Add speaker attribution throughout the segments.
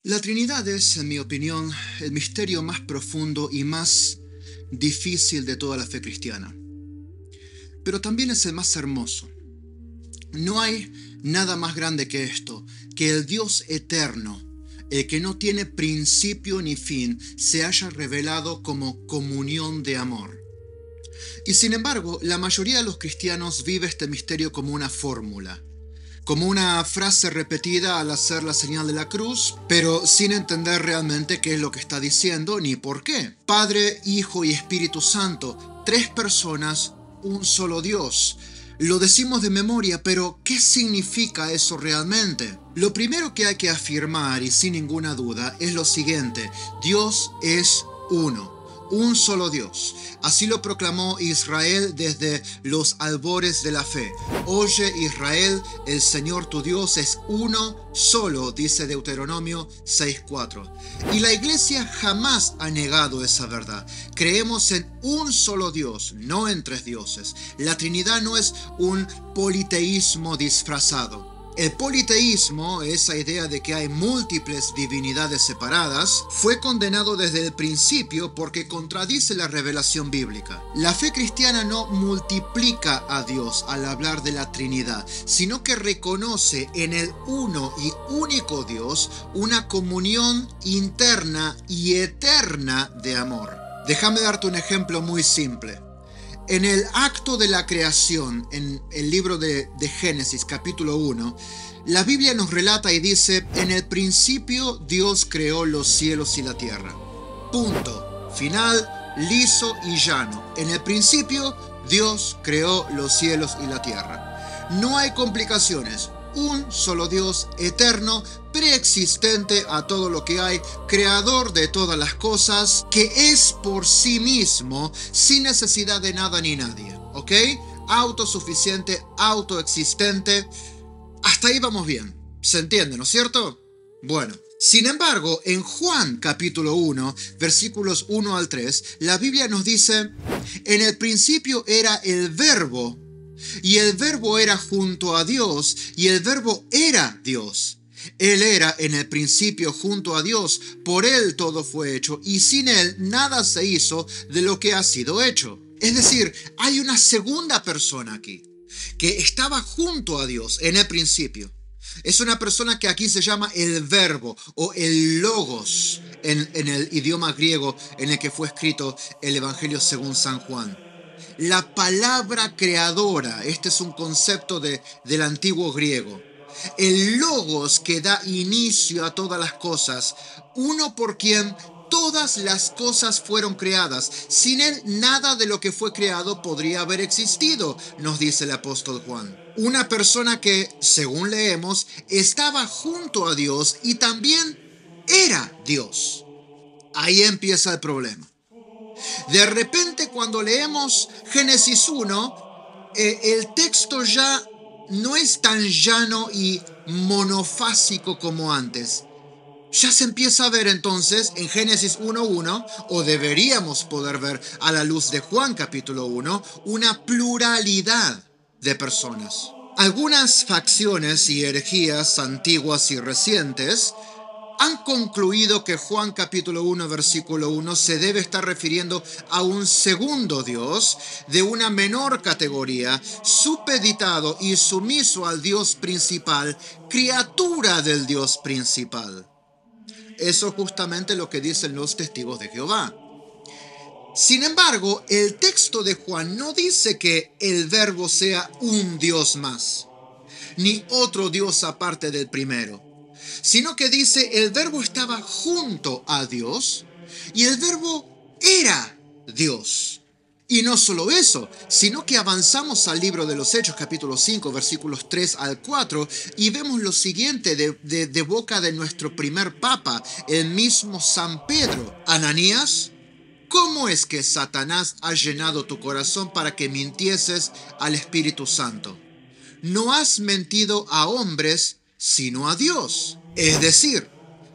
Speaker 1: La Trinidad es, en mi opinión, el misterio más profundo y más difícil de toda la fe cristiana. Pero también es el más hermoso. No hay nada más grande que esto, que el Dios eterno, el que no tiene principio ni fin, se haya revelado como comunión de amor. Y sin embargo, la mayoría de los cristianos vive este misterio como una fórmula, como una frase repetida al hacer la señal de la cruz, pero sin entender realmente qué es lo que está diciendo ni por qué. Padre, Hijo y Espíritu Santo, tres personas, un solo Dios. Lo decimos de memoria, pero ¿qué significa eso realmente? Lo primero que hay que afirmar, y sin ninguna duda, es lo siguiente: Dios es uno. Un solo Dios. Así lo proclamó Israel desde los albores de la fe. Oye, Israel, el Señor tu Dios es uno solo, dice Deuteronomio 6:4. Y la Iglesia jamás ha negado esa verdad. Creemos en un solo Dios, no en tres dioses. La Trinidad no es un politeísmo disfrazado. El politeísmo, esa idea de que hay múltiples divinidades separadas, fue condenado desde el principio porque contradice la revelación bíblica. La fe cristiana no multiplica a Dios al hablar de la Trinidad, sino que reconoce en el uno y único Dios una comunión interna y eterna de amor. Déjame darte un ejemplo muy simple. En el acto de la creación, en el libro de Génesis, capítulo 1, la Biblia nos relata y dice: en el principio Dios creó los cielos y la tierra. Punto. Final, liso y llano. En el principio Dios creó los cielos y la tierra. No hay complicaciones. Un solo Dios eterno, preexistente a todo lo que hay, creador de todas las cosas, que es por sí mismo, sin necesidad de nada ni nadie, ¿ok? Autosuficiente, autoexistente. Hasta ahí vamos bien. ¿Se entiende, no es cierto? Bueno. Sin embargo, en Juan capítulo 1, versículos 1 al 3, la Biblia nos dice: en el principio era el Verbo, y el Verbo era junto a Dios, y el Verbo era Dios. Él era en el principio junto a Dios, por Él todo fue hecho, y sin Él nada se hizo de lo que ha sido hecho. Es decir, hay una segunda persona aquí, que estaba junto a Dios en el principio. Es una persona que aquí se llama el Verbo o el Logos en el idioma griego en el que fue escrito el Evangelio según San Juan. La palabra creadora, este es un concepto del antiguo griego. El Logos que da inicio a todas las cosas, uno por quien todas las cosas fueron creadas. Sin él nada de lo que fue creado podría haber existido, nos dice el apóstol Juan. Una persona que, según leemos, estaba junto a Dios y también era Dios. Ahí empieza el problema. De repente, cuando leemos Génesis 1, el texto ya no es tan llano y monofásico como antes. Ya se empieza a ver entonces en Génesis 1:1, o deberíamos poder ver a la luz de Juan capítulo 1, una pluralidad de personas. Algunas facciones y herejías antiguas y recientes han concluido que Juan capítulo 1 versículo 1 se debe estar refiriendo a un segundo Dios de una menor categoría, supeditado y sumiso al Dios principal, criatura del Dios principal. Eso es justamente lo que dicen los testigos de Jehová. Sin embargo, el texto de Juan no dice que el Verbo sea un Dios más, ni otro Dios aparte del primero, sino que dice el Verbo estaba junto a Dios y el Verbo era Dios. Y no solo eso, sino que avanzamos al libro de los Hechos, capítulo 5, versículos 3 al 4, y vemos lo siguiente de boca de nuestro primer papa, el mismo San Pedro: Ananías, ¿cómo es que Satanás ha llenado tu corazón para que mintieses al Espíritu Santo? No has mentido a hombres, sino a Dios. Es decir,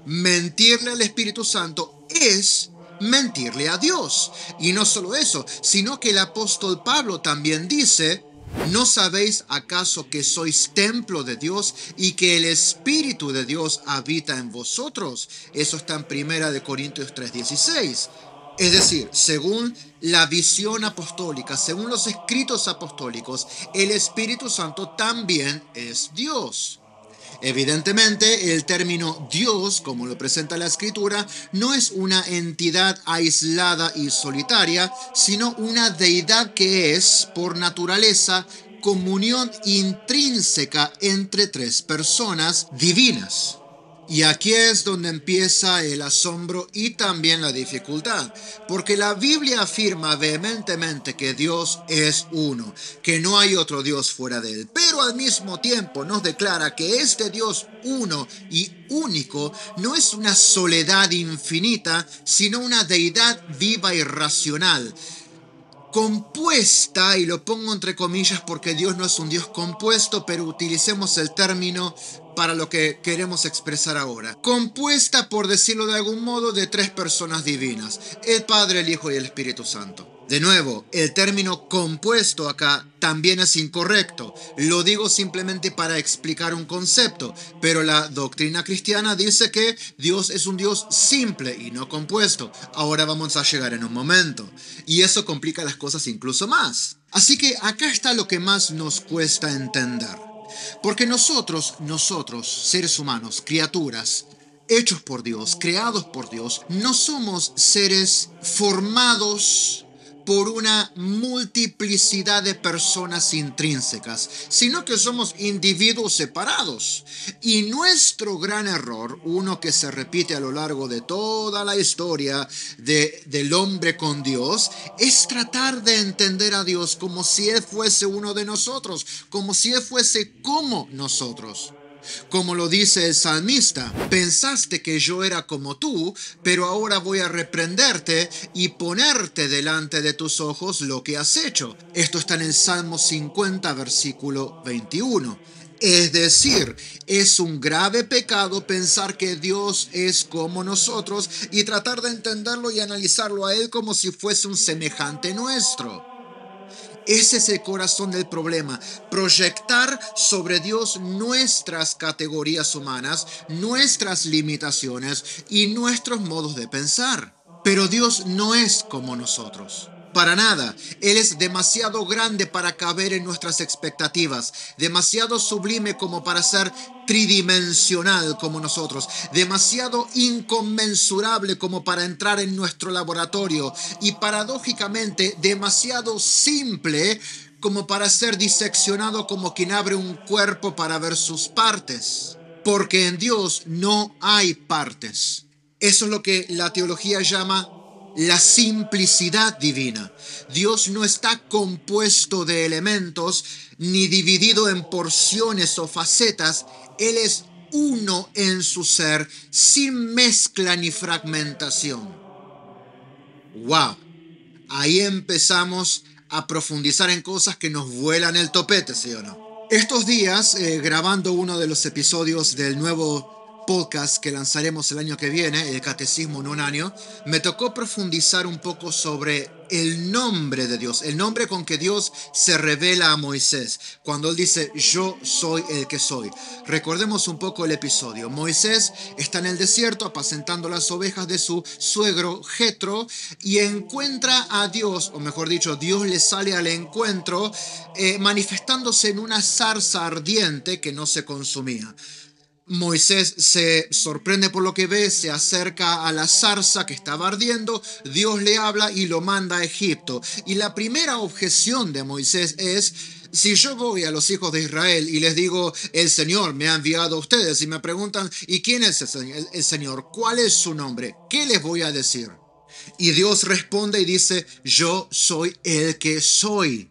Speaker 1: mentirle al Espíritu Santo es mentirle a Dios. Y no solo eso, sino que el apóstol Pablo también dice: ¿No sabéis acaso que sois templo de Dios y que el Espíritu de Dios habita en vosotros? Eso está en 1 Corintios 3:16. Es decir, según la visión apostólica, según los escritos apostólicos, el Espíritu Santo también es Dios. Evidentemente, el término Dios, como lo presenta la Escritura, no es una entidad aislada y solitaria, sino una deidad que es, por naturaleza, comunión intrínseca entre tres personas divinas. Y aquí es donde empieza el asombro y también la dificultad, porque la Biblia afirma vehementemente que Dios es uno, que no hay otro Dios fuera de él, pero al mismo tiempo nos declara que este Dios uno y único no es una soledad infinita, sino una deidad viva y racional, compuesta, y lo pongo entre comillas porque Dios no es un Dios compuesto, pero utilicemos el término para lo que queremos expresar ahora. Compuesta, por decirlo de algún modo, de tres personas divinas: el Padre, el Hijo y el Espíritu Santo. De nuevo, el término compuesto acá también es incorrecto. Lo digo simplemente para explicar un concepto, pero la doctrina cristiana dice que Dios es un Dios simple y no compuesto. Ahora vamos a llegar en un momento. Y eso complica las cosas incluso más. Así que acá está lo que más nos cuesta entender. Porque nosotros, seres humanos, criaturas, hechos por Dios, creados por Dios, no somos seres formados por una multiplicidad de personas intrínsecas, sino que somos individuos separados. Y nuestro gran error, uno que se repite a lo largo de toda la historia del hombre con Dios, es tratar de entender a Dios como si Él fuese uno de nosotros, como si Él fuese como nosotros. Como lo dice el salmista: pensaste que yo era como tú, pero ahora voy a reprenderte y ponerte delante de tus ojos lo que has hecho. Esto está en el Salmo 50, versículo 21. Es decir, es un grave pecado pensar que Dios es como nosotros y tratar de entenderlo y analizarlo a Él como si fuese un semejante nuestro. Ese es el corazón del problema: proyectar sobre Dios nuestras categorías humanas, nuestras limitaciones y nuestros modos de pensar. Pero Dios no es como nosotros. Para nada. Él es demasiado grande para caber en nuestras expectativas, demasiado sublime como para ser tridimensional como nosotros, demasiado inconmensurable como para entrar en nuestro laboratorio y, paradójicamente, demasiado simple como para ser diseccionado como quien abre un cuerpo para ver sus partes. Porque en Dios no hay partes. Eso es lo que la teología llama la simplicidad divina. Dios no está compuesto de elementos ni dividido en porciones o facetas. Él es uno en su ser, sin mezcla ni fragmentación. ¡Wow! Ahí empezamos a profundizar en cosas que nos vuelan el topete, ¿sí o no? Estos días, grabando uno de los episodios del nuevo podcast que lanzaremos el año que viene, el Catecismo en un año, me tocó profundizar un poco sobre el nombre de Dios, el nombre con que Dios se revela a Moisés, cuando él dice: yo soy el que soy. Recordemos un poco el episodio. Moisés está en el desierto apacentando las ovejas de su suegro Jetro y encuentra a Dios, o mejor dicho, Dios le sale al encuentro manifestándose en una zarza ardiente que no se consumía. Moisés se sorprende por lo que ve, se acerca a la zarza que estaba ardiendo, Dios le habla y lo manda a Egipto. Y la primera objeción de Moisés es: si yo voy a los hijos de Israel y les digo, el Señor me ha enviado a ustedes, y me preguntan, ¿y quién es el Señor? ¿Cuál es su nombre? ¿Qué les voy a decir? Y Dios responde y dice: yo soy el que soy.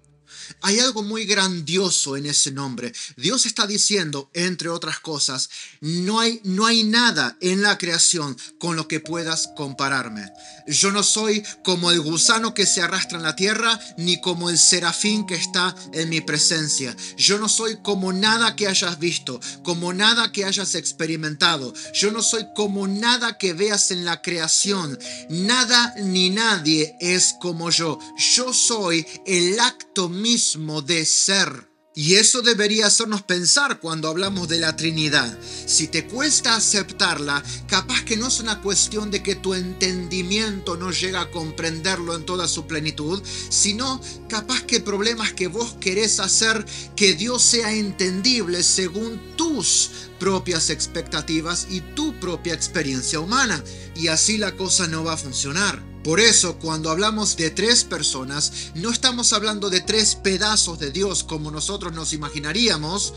Speaker 1: Hay algo muy grandioso en ese nombre. Dios está diciendo, entre otras cosas, no hay nada en la creación con lo que puedas compararme. Yo no soy como el gusano que se arrastra en la tierra, ni como el serafín que está en mi presencia. Yo no soy como nada que hayas visto, como nada que hayas experimentado. Yo no soy como nada que veas en la creación. Nada ni nadie es como yo. Yo soy el acto mismo mismo de ser. Y eso debería hacernos pensar cuando hablamos de la Trinidad. Si te cuesta aceptarla, capaz que no es una cuestión de que tu entendimiento no llega a comprenderlo en toda su plenitud, sino capaz que problemas que vos querés hacer que Dios sea entendible según tus propias expectativas y tu propia experiencia humana. Y así la cosa no va a funcionar. Por eso, cuando hablamos de tres personas, no estamos hablando de tres pedazos de Dios como nosotros nos imaginaríamos,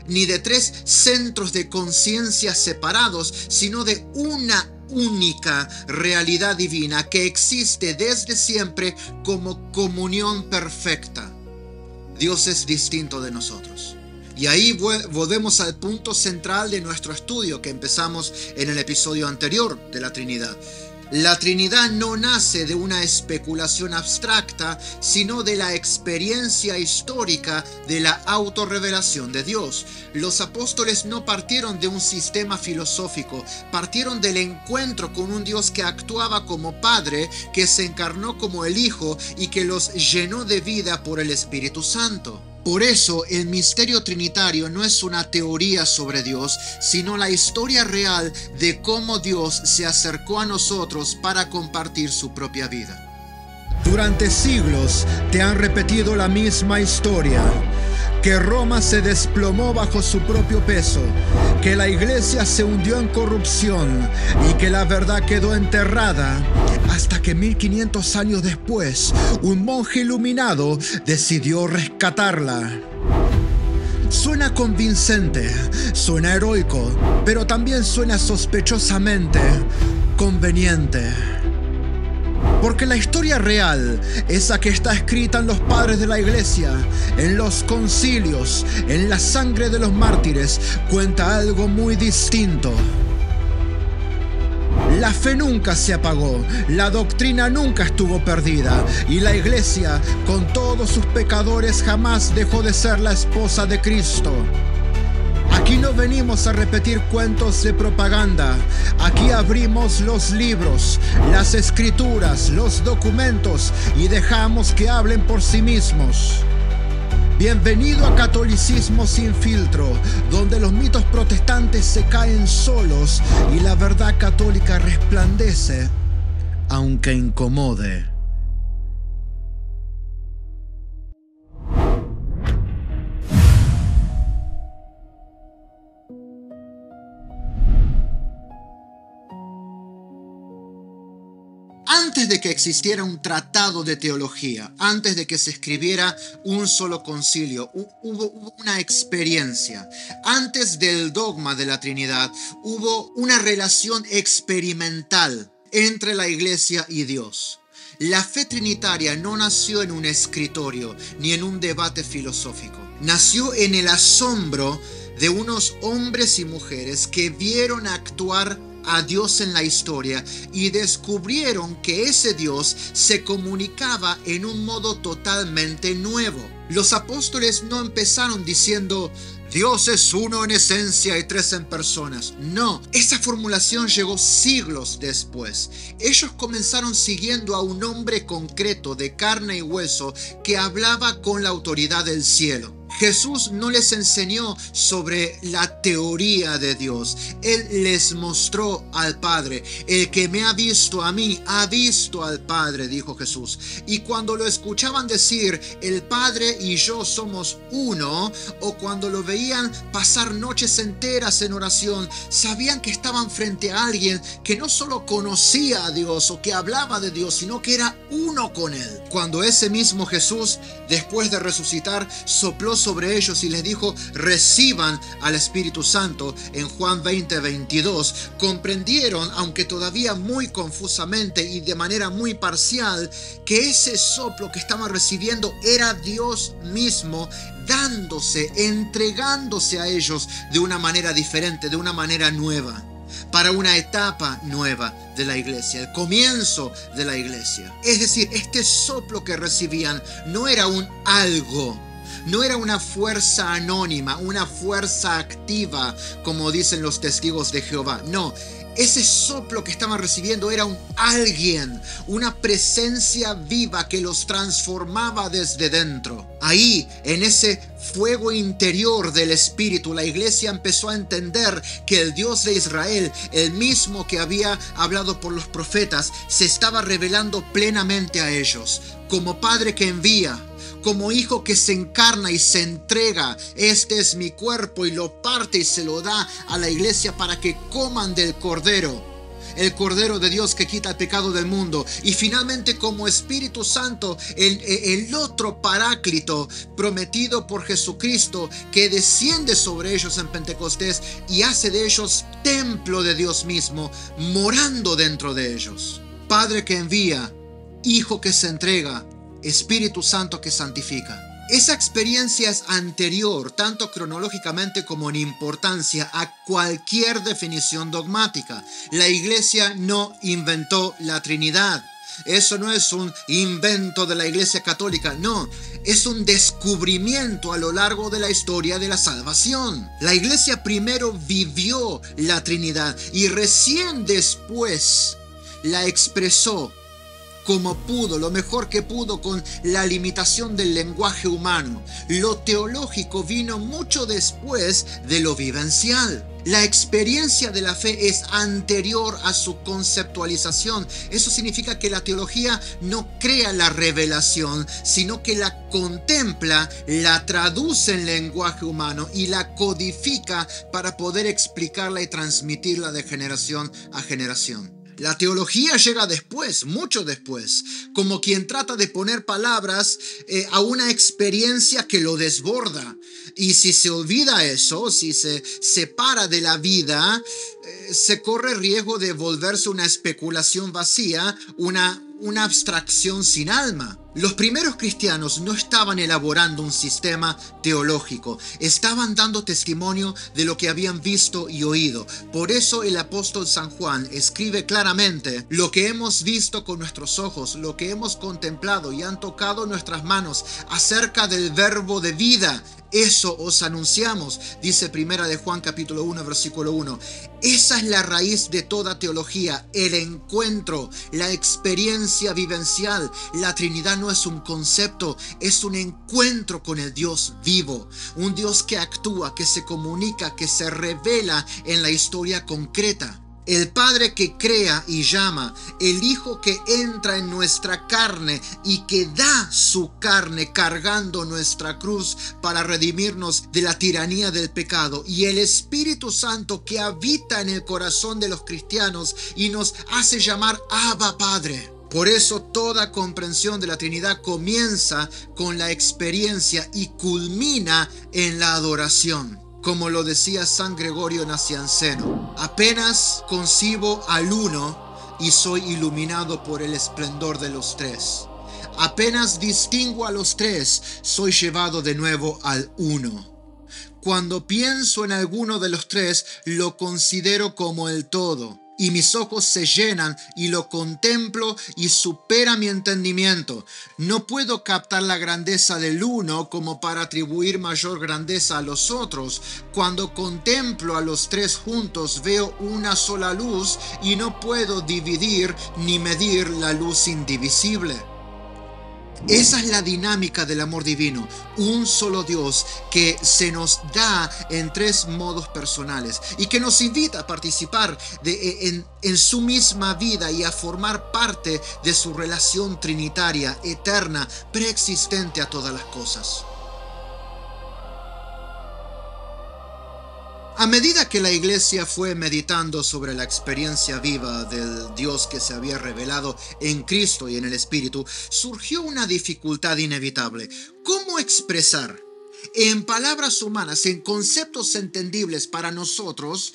Speaker 1: ni de tres centros de conciencia separados, sino de una única realidad divina que existe desde siempre como comunión perfecta. Dios es distinto de nosotros. Y ahí volvemos al punto central de nuestro estudio que empezamos en el episodio anterior de la Trinidad. La Trinidad no nace de una especulación abstracta, sino de la experiencia histórica de la autorrevelación de Dios. Los apóstoles no partieron de un sistema filosófico, partieron del encuentro con un Dios que actuaba como Padre, que se encarnó como el Hijo y que los llenó de vida por el Espíritu Santo. Por eso, el misterio trinitario no es una teoría sobre Dios, sino la historia real de cómo Dios se acercó a nosotros para compartir su propia vida. Durante siglos te han repetido la misma historia, que Roma se desplomó bajo su propio peso, que la iglesia se hundió en corrupción y que la verdad quedó enterrada, hasta que 1500 años después, un monje iluminado decidió rescatarla. Suena convincente, suena heroico, pero también suena sospechosamente conveniente. Porque la historia real, esa que está escrita en los padres de la iglesia, en los concilios, en la sangre de los mártires, cuenta algo muy distinto. La fe nunca se apagó, la doctrina nunca estuvo perdida, y la iglesia, con todos sus pecadores, jamás dejó de ser la esposa de Cristo. Aquí no venimos a repetir cuentos de propaganda. Aquí abrimos los libros, las escrituras, los documentos y dejamos que hablen por sí mismos. Bienvenido a Catolicismo sin filtro, donde los mitos protestantes se caen solos y la verdad católica resplandece, aunque incomode. Antes de que existiera un tratado de teología, antes de que se escribiera un solo concilio, hubo una experiencia. Antes del dogma de la Trinidad, hubo una relación experimental entre la Iglesia y Dios. La fe trinitaria no nació en un escritorio ni en un debate filosófico. Nació en el asombro de unos hombres y mujeres que vieron actuar a Dios en la historia y descubrieron que ese Dios se comunicaba en un modo totalmente nuevo. Los apóstoles no empezaron diciendo Dios es uno en esencia y tres en personas. No, esa formulación llegó siglos después. Ellos comenzaron siguiendo a un hombre concreto de carne y hueso que hablaba con la autoridad del cielo. Jesús no les enseñó sobre la teoría de Dios. Él les mostró al Padre. El que me ha visto a mí, ha visto al Padre, dijo Jesús. Y cuando lo escuchaban decir, el Padre y yo somos uno, o cuando lo veían pasar noches enteras en oración, sabían que estaban frente a alguien que no solo conocía a Dios o que hablaba de Dios, sino que era uno con Él. Cuando ese mismo Jesús, después de resucitar, sopló sobre ellos y les dijo, reciban al Espíritu Santo, en Juan 20:22, comprendieron, aunque todavía muy confusamente y de manera muy parcial, que ese soplo que estaban recibiendo era Dios mismo, dándose, entregándose a ellos de una manera diferente, de una manera nueva, para una etapa nueva de la iglesia, el comienzo de la iglesia. Es decir, este soplo que recibían no era un algo, no era una fuerza anónima, una fuerza activa, como dicen los testigos de Jehová. No, Ese soplo que estaban recibiendo era un alguien, una presencia viva que los transformaba desde dentro. Ahí, en ese fuego interior del Espíritu, la iglesia empezó a entender que el Dios de Israel, el mismo que había hablado por los profetas, se estaba revelando plenamente a ellos, como Padre que envía, como Hijo que se encarna y se entrega. Este es mi cuerpo, y lo parte y se lo da a la iglesia para que coman del Cordero, el Cordero de Dios que quita el pecado del mundo. Y finalmente, como Espíritu Santo, el otro Paráclito prometido por Jesucristo, que desciende sobre ellos en Pentecostés y hace de ellos templo de Dios mismo, morando dentro de ellos. Padre que envía, Hijo que se entrega, Espíritu Santo que santifica. Esa experiencia es anterior, tanto cronológicamente como en importancia, a cualquier definición dogmática. La iglesia no inventó la Trinidad. Eso no es un invento de la Iglesia Católica, no, es un descubrimiento a lo largo de la historia de la salvación. La iglesia primero vivió la Trinidad y recién después la expresó como pudo, lo mejor que pudo, con la limitación del lenguaje humano. Lo teológico vino mucho después de lo vivencial. La experiencia de la fe es anterior a su conceptualización. Eso significa que la teología no crea la revelación, sino que la contempla, la traduce en lenguaje humano y la codifica para poder explicarla y transmitirla de generación a generación. La teología llega después, mucho después, como quien trata de poner palabras a una experiencia que lo desborda. Y si se olvida eso, si se separa de la vida, se corre riesgo de volverse una especulación vacía, una abstracción sin alma. Los primeros cristianos no estaban elaborando un sistema teológico, estaban dando testimonio de lo que habían visto y oído. Por eso el apóstol San Juan escribe claramente: lo que hemos visto con nuestros ojos, lo que hemos contemplado y han tocado nuestras manos acerca del verbo de vida, eso os anunciamos, dice Primera de Juan capítulo 1 versículo 1. Esa es la raíz de toda teología, el encuentro, la experiencia vivencial. La Trinidad no es un concepto, es un encuentro con el Dios vivo, un Dios que actúa, que se comunica, que se revela en la historia concreta. El Padre que crea y llama, el Hijo que entra en nuestra carne y que da su carne cargando nuestra cruz para redimirnos de la tiranía del pecado, y el Espíritu Santo que habita en el corazón de los cristianos y nos hace llamar Abba Padre. Por eso toda comprensión de la Trinidad comienza con la experiencia y culmina en la adoración. Como lo decía San Gregorio Nacianceno: apenas concibo al uno y soy iluminado por el esplendor de los tres. Apenas distingo a los tres, soy llevado de nuevo al uno. Cuando pienso en alguno de los tres, lo considero como el todo, y mis ojos se llenan y lo contemplo y supera mi entendimiento. No puedo captar la grandeza del uno como para atribuir mayor grandeza a los otros. Cuando contemplo a los tres juntos, veo una sola luz y no puedo dividir ni medir la luz indivisible. Esa es la dinámica del amor divino, un solo Dios que se nos da en tres modos personales y que nos invita a participar en su misma vida y a formar parte de su relación trinitaria, eterna, preexistente a todas las cosas. A medida que la iglesia fue meditando sobre la experiencia viva del Dios que se había revelado en Cristo y en el Espíritu, surgió una dificultad inevitable: ¿cómo expresar en palabras humanas, en conceptos entendibles para nosotros,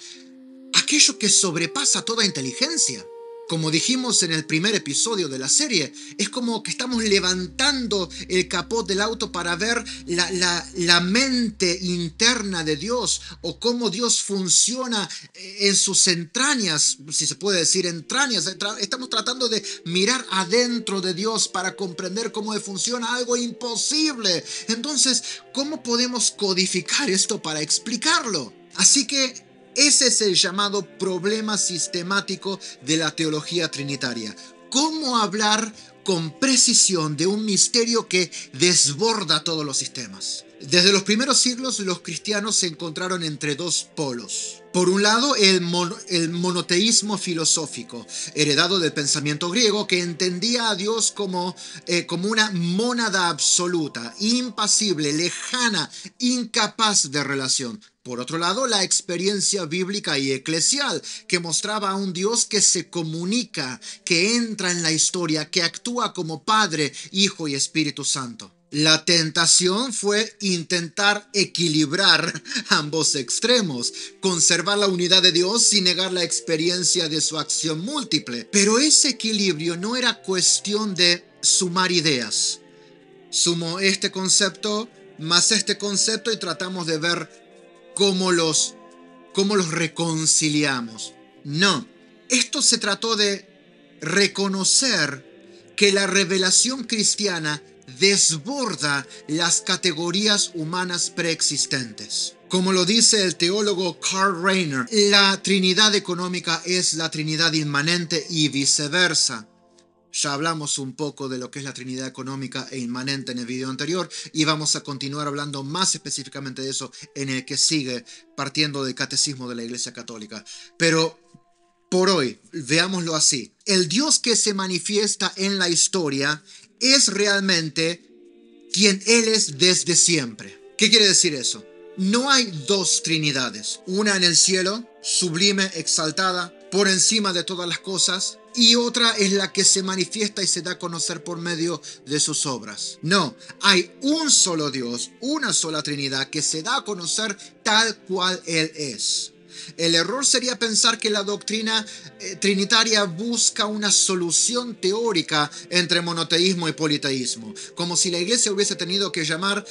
Speaker 1: aquello que sobrepasa toda inteligencia? Como dijimos en el primer episodio de la serie, es como que estamos levantando el capó del auto para ver la mente interna de Dios, o cómo Dios funciona en sus entrañas, si se puede decir entrañas. Estamos tratando de mirar adentro de Dios para comprender cómo funciona algo imposible. Entonces, ¿cómo podemos codificar esto para explicarlo? Así que Ese es el llamado problema sistemático de la teología trinitaria. ¿Cómo hablar con precisión de un misterio que desborda todos los sistemas? Desde los primeros siglos, los cristianos se encontraron entre dos polos. Por un lado, el monoteísmo filosófico, heredado del pensamiento griego, que entendía a Dios como una mónada absoluta, impasible, lejana, incapaz de relación. Por otro lado, la experiencia bíblica y eclesial, que mostraba a un Dios que se comunica, que entra en la historia, que actúa como Padre, Hijo y Espíritu Santo. La tentación fue intentar equilibrar ambos extremos, conservar la unidad de Dios sin negar la experiencia de su acción múltiple. Pero ese equilibrio no era cuestión de sumar ideas. Sumo este concepto más este concepto y tratamos de ver cómo los reconciliamos. No, esto se trató de reconocer que la revelación cristiana desborda las categorías humanas preexistentes. Como lo dice el teólogo Karl Rahner, la Trinidad económica es la Trinidad inmanente y viceversa. Ya hablamos un poco de lo que es la Trinidad económica e inmanente en el video anterior y vamos a continuar hablando más específicamente de eso en el que sigue, partiendo del Catecismo de la Iglesia Católica. Pero por hoy, veámoslo así. El Dios que se manifiesta en la historia es realmente quien Él es desde siempre. ¿Qué quiere decir eso? No hay dos Trinidades. Una en el cielo, sublime, exaltada, por encima de todas las cosas, y otra es la que se manifiesta y se da a conocer por medio de sus obras. No, hay un solo Dios, una sola Trinidad que se da a conocer tal cual Él es. El error sería pensar que la doctrina trinitaria busca una solución teórica entre monoteísmo y politeísmo, como si la iglesia hubiese tenido que llamar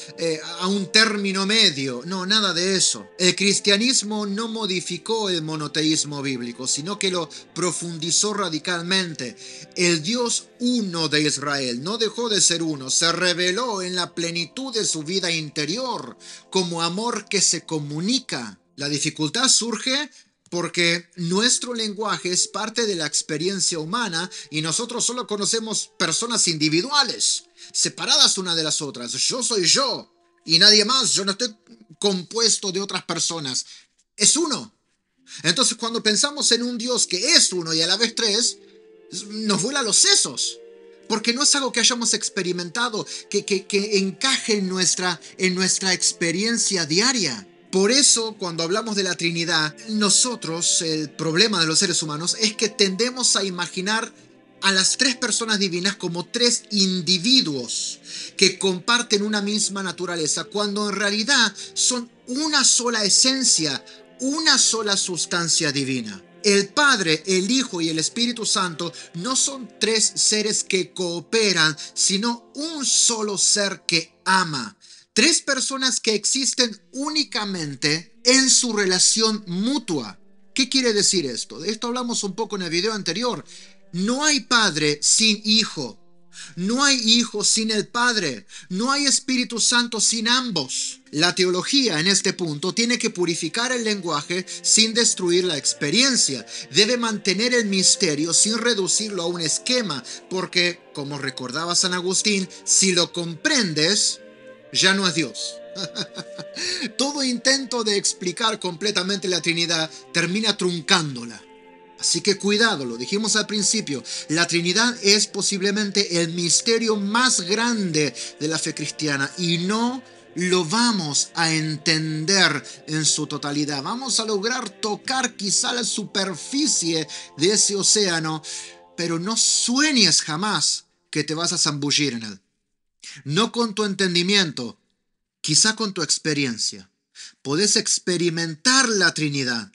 Speaker 1: a un término medio. No, nada de eso. El cristianismo no modificó el monoteísmo bíblico, sino que lo profundizó radicalmente. El Dios uno de Israel no dejó de ser uno, se reveló en la plenitud de su vida interior, como amor que se comunica. La dificultad surge porque nuestro lenguaje es parte de la experiencia humana y nosotros solo conocemos personas individuales, separadas una de las otras. Yo soy yo y nadie más. Yo no estoy compuesto de otras personas. Es uno. Entonces, cuando pensamos en un Dios que es uno y a la vez tres, nos vuela los sesos. Porque no es algo que hayamos experimentado, que encaje en nuestra experiencia diaria. Por eso, cuando hablamos de la Trinidad, nosotros, el problema de los seres humanos es que tendemos a imaginar a las tres personas divinas como tres individuos que comparten una misma naturaleza, cuando en realidad son una sola esencia, una sola sustancia divina. El Padre, el Hijo y el Espíritu Santo no son tres seres que cooperan, sino un solo ser que ama. Tres personas que existen únicamente en su relación mutua. ¿Qué quiere decir esto? De esto hablamos un poco en el video anterior. No hay Padre sin Hijo. No hay Hijo sin el Padre. No hay Espíritu Santo sin ambos. La teología en este punto tiene que purificar el lenguaje sin destruir la experiencia. Debe mantener el misterio sin reducirlo a un esquema, porque, como recordaba San Agustín, si lo comprendes, ya no es Dios. Todo intento de explicar completamente la Trinidad termina truncándola. Así que cuidado, lo dijimos al principio, la Trinidad es posiblemente el misterio más grande de la fe cristiana y no lo vamos a entender en su totalidad. Vamos a lograr tocar quizá la superficie de ese océano, pero no sueñes jamás que te vas a zambullir en él. No con tu entendimiento, quizá con tu experiencia. Podés experimentar la Trinidad,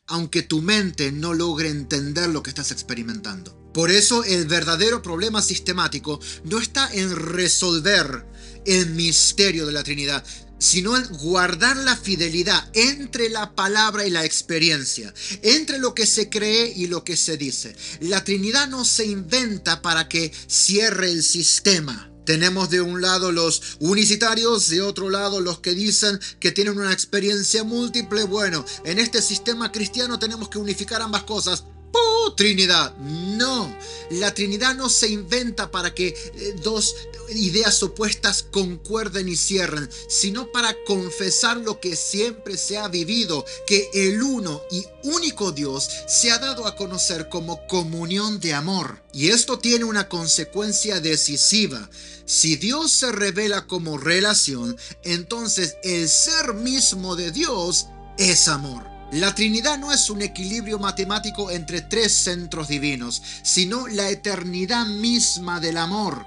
Speaker 1: aunque tu mente no logre entender lo que estás experimentando. Por eso el verdadero problema sistemático no está en resolver el misterio de la Trinidad, sino en guardar la fidelidad entre la palabra y la experiencia, entre lo que se cree y lo que se dice. La Trinidad no se inventa para que cierre el sistema. Tenemos de un lado los unicitarios, de otro lado los que dicen que tienen una experiencia múltiple. Bueno, en este sistema cristiano tenemos que unificar ambas cosas. ¡Oh, Trinidad! No, la Trinidad no se inventa para que dos ideas opuestas concuerden y cierren, sino para confesar lo que siempre se ha vivido, que el uno y único Dios se ha dado a conocer como comunión de amor. Y esto tiene una consecuencia decisiva. Si Dios se revela como relación, entonces el ser mismo de Dios es amor. La Trinidad no es un equilibrio matemático entre tres centros divinos, sino la eternidad misma del amor.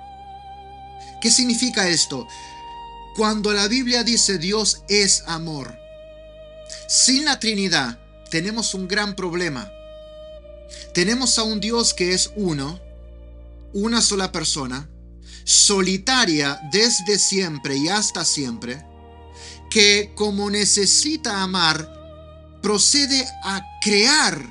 Speaker 1: ¿Qué significa esto? Cuando la Biblia dice Dios es amor, sin la Trinidad tenemos un gran problema. Tenemos a un Dios que es uno, una sola persona, solitaria desde siempre y hasta siempre, que como necesita amar, procede a crear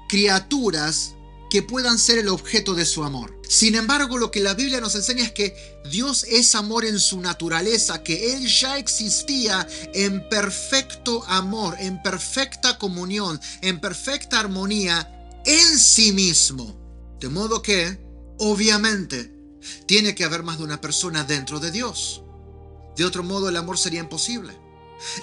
Speaker 1: criaturas que puedan ser el objeto de su amor. Sin embargo, lo que la Biblia nos enseña es que Dios es amor en su naturaleza, que Él ya existía en perfecto amor, en perfecta comunión, en perfecta armonía en sí mismo. De modo que, obviamente, tiene que haber más de una persona dentro de Dios. De otro modo, el amor sería imposible.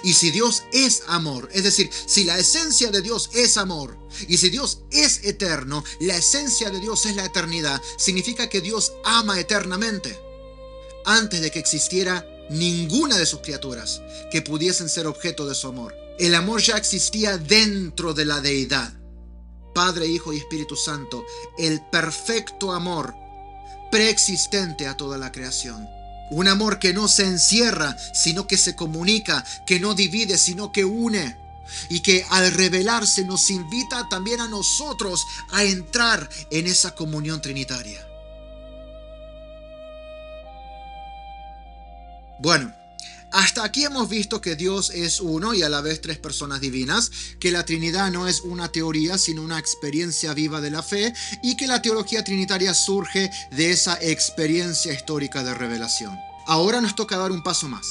Speaker 1: Y si Dios es amor, es decir, si la esencia de Dios es amor, y si Dios es eterno, la esencia de Dios es la eternidad, significa que Dios ama eternamente, antes de que existiera ninguna de sus criaturas que pudiesen ser objeto de su amor. El amor ya existía dentro de la deidad. Padre, Hijo y Espíritu Santo, el perfecto amor preexistente a toda la creación. Un amor que no se encierra, sino que se comunica, que no divide, sino que une, y que al revelarse nos invita también a nosotros a entrar en esa comunión trinitaria. Bueno, hasta aquí hemos visto que Dios es uno y a la vez tres personas divinas, que la Trinidad no es una teoría sino una experiencia viva de la fe, y que la teología trinitaria surge de esa experiencia histórica de revelación. Ahora nos toca dar un paso más.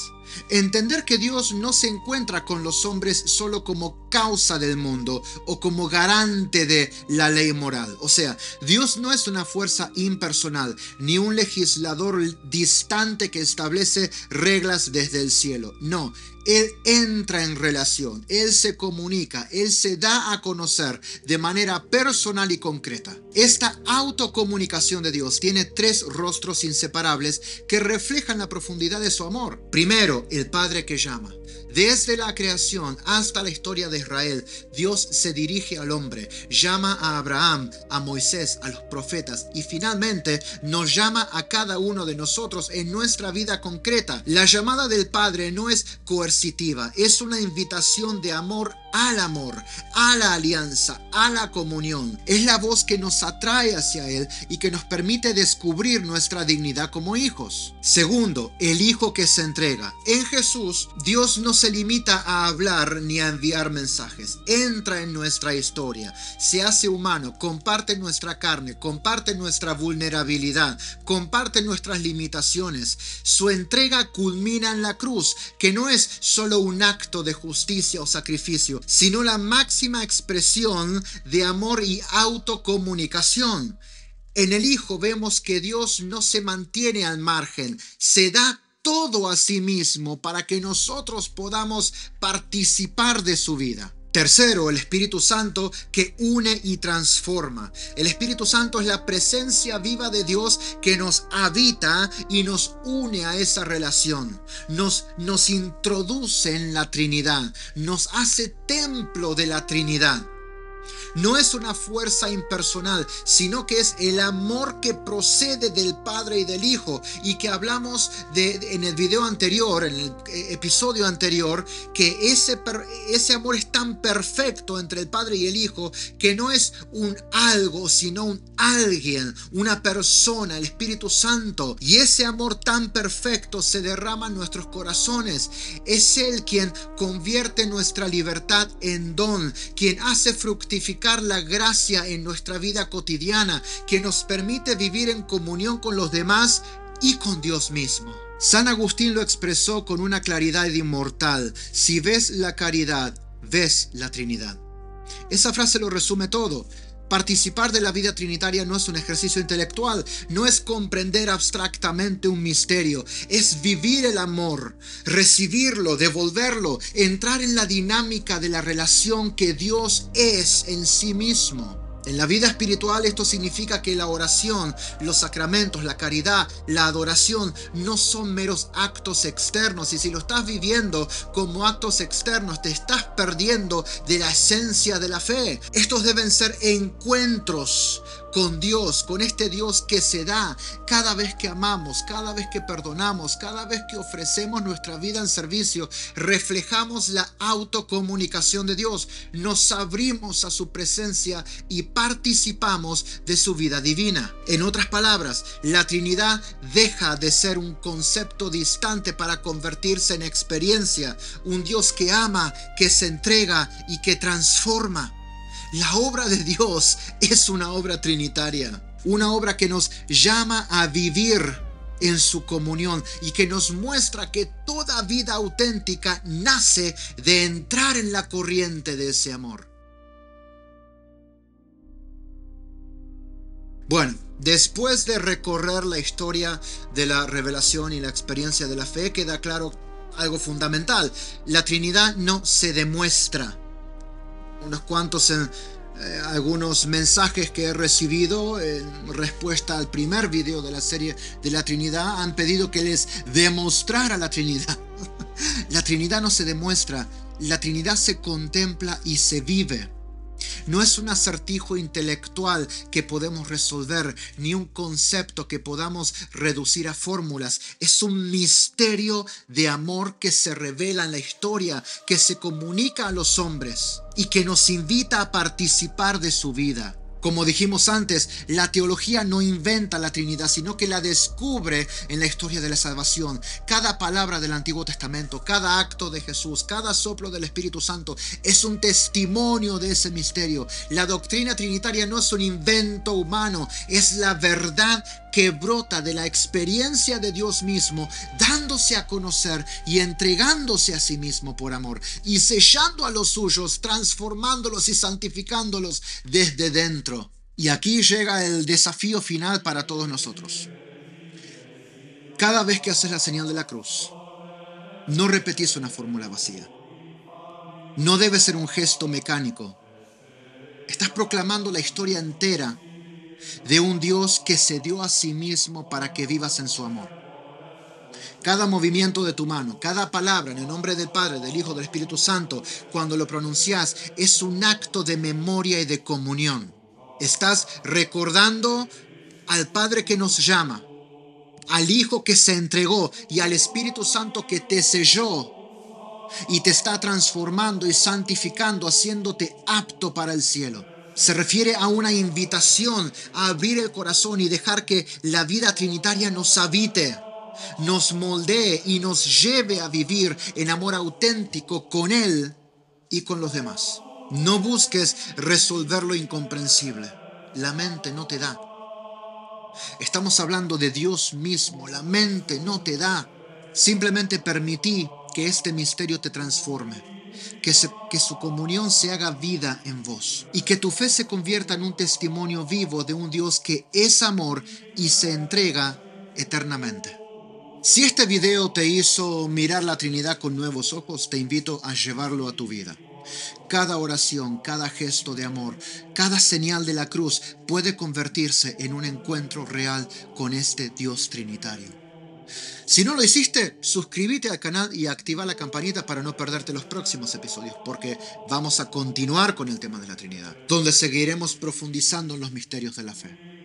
Speaker 1: Entender que Dios no se encuentra con los hombres solo como causa del mundo o como garante de la ley moral. O sea, Dios no es una fuerza impersonal ni un legislador distante que establece reglas desde el cielo. No, Él entra en relación, Él se comunica, Él se da a conocer de manera personal y concreta. Esta autocomunicación de Dios tiene tres rostros inseparables que reflejan la profundidad de su amor. Primero, el Padre que llama. Desde la creación hasta la historia de Israel, Dios se dirige al hombre, llama a Abraham, a Moisés, a los profetas y finalmente nos llama a cada uno de nosotros en nuestra vida concreta. La llamada del Padre no es coercitiva, es una invitación de amor al amor, a la alianza, a la comunión. Es la voz que nos atrae hacia Él y que nos permite descubrir nuestra dignidad como hijos. Segundo, el Hijo que se entrega. En Jesús, Dios no se limita a hablar ni a enviar mensajes. Entra en nuestra historia, se hace humano, comparte nuestra carne, comparte nuestra vulnerabilidad, comparte nuestras limitaciones. Su entrega culmina en la cruz, que no es solo un acto de justicia o sacrificio, sino la máxima expresión de amor y autocomunicación. En el Hijo vemos que Dios no se mantiene al margen, se da todo a sí mismo para que nosotros podamos participar de su vida. Tercero, el Espíritu Santo que une y transforma. El Espíritu Santo es la presencia viva de Dios que nos habita y nos une a esa relación. Nos introduce en la Trinidad, nos hace templo de la Trinidad. No es una fuerza impersonal, sino que es el amor que procede del Padre y del Hijo, y que hablamos en el video anterior, en el episodio anterior, que ese amor es tan perfecto entre el Padre y el Hijo que no es un algo, sino un alguien, una persona, el Espíritu Santo. Y ese amor tan perfecto se derrama en nuestros corazones. Es Él quien convierte nuestra libertad en don, quien hace fructificar la gracia en nuestra vida cotidiana, que nos permite vivir en comunión con los demás y con Dios mismo. San Agustín lo expresó con una claridad inmortal: si ves la caridad, ves la Trinidad. Esa frase lo resume todo. Participar de la vida trinitaria no es un ejercicio intelectual, no es comprender abstractamente un misterio, es vivir el amor, recibirlo, devolverlo, entrar en la dinámica de la relación que Dios es en sí mismo. En la vida espiritual esto significa que la oración, los sacramentos, la caridad, la adoración no son meros actos externos, y si lo estás viviendo como actos externos te estás perdiendo de la esencia de la fe. Estos deben ser encuentros con Dios, con este Dios que se da cada vez que amamos, cada vez que perdonamos, cada vez que ofrecemos nuestra vida en servicio. Reflejamos la autocomunicación de Dios, nos abrimos a su presencia y participamos de su vida divina. En otras palabras, la Trinidad deja de ser un concepto distante para convertirse en experiencia, un Dios que ama, que se entrega y que transforma. La obra de Dios es una obra trinitaria, una obra que nos llama a vivir en su comunión y que nos muestra que toda vida auténtica nace de entrar en la corriente de ese amor. Bueno, después de recorrer la historia de la revelación y la experiencia de la fe, queda claro algo fundamental: la Trinidad no se demuestra. Unos cuantos algunos mensajes que he recibido en respuesta al primer video de la serie de la Trinidad han pedido que les demostrara la Trinidad. La Trinidad no se demuestra, la Trinidad se contempla y se vive. No es un acertijo intelectual que podemos resolver, ni un concepto que podamos reducir a fórmulas. Es un misterio de amor que se revela en la historia, que se comunica a los hombres y que nos invita a participar de su vida. Como dijimos antes, la teología no inventa la Trinidad, sino que la descubre en la historia de la salvación. Cada palabra del Antiguo Testamento, cada acto de Jesús, cada soplo del Espíritu Santo es un testimonio de ese misterio. La doctrina trinitaria no es un invento humano, es la verdad que brota de la experiencia de Dios mismo, dándose a conocer y entregándose a sí mismo por amor, y sellando a los suyos, transformándolos y santificándolos desde dentro. Y aquí llega el desafío final para todos nosotros. Cada vez que haces la señal de la cruz, no repetís una fórmula vacía. No debe ser un gesto mecánico. Estás proclamando la historia entera de un Dios que se dio a sí mismo para que vivas en su amor. Cada movimiento de tu mano, cada palabra en el nombre del Padre, del Hijo, del Espíritu Santo, cuando lo pronuncias, es un acto de memoria y de comunión. Estás recordando al Padre que nos llama, al Hijo que se entregó y al Espíritu Santo que te selló y te está transformando y santificando, haciéndote apto para el cielo. Se refiere a una invitación a abrir el corazón y dejar que la vida trinitaria nos habite, nos moldee y nos lleve a vivir en amor auténtico con Él y con los demás. No busques resolver lo incomprensible. La mente no te da. Estamos hablando de Dios mismo. La mente no te da. Simplemente permití que este misterio te transforme. Que su comunión se haga vida en vos. Y que tu fe se convierta en un testimonio vivo de un Dios que es amor y se entrega eternamente. Si este video te hizo mirar la Trinidad con nuevos ojos, te invito a llevarlo a tu vida. Cada oración, cada gesto de amor, cada señal de la cruz puede convertirse en un encuentro real con este Dios trinitario. Si no lo hiciste, suscríbete al canal y activa la campanita para no perderte los próximos episodios, porque vamos a continuar con el tema de la Trinidad, donde seguiremos profundizando en los misterios de la fe.